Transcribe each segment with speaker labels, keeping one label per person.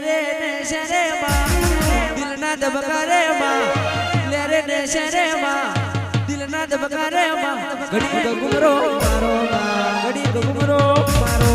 Speaker 1: રે ને શરે માં દિલના ધબકારે માં લે રે ને શરે માં દિલના ધબકારે માં ઘડી ઘુમરો મારો માં ઘડી ઘુમરો મારો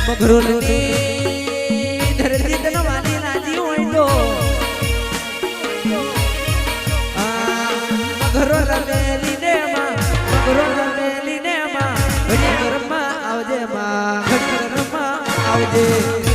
Speaker 1: મગરોની ધરતી તન વાલી નાજી હોય તો મગરો રમેલી ને માં મગરો રમેલી ને માં ઘડી ઘરમાં આવજે માં ઘડી ઘરમાં આવજે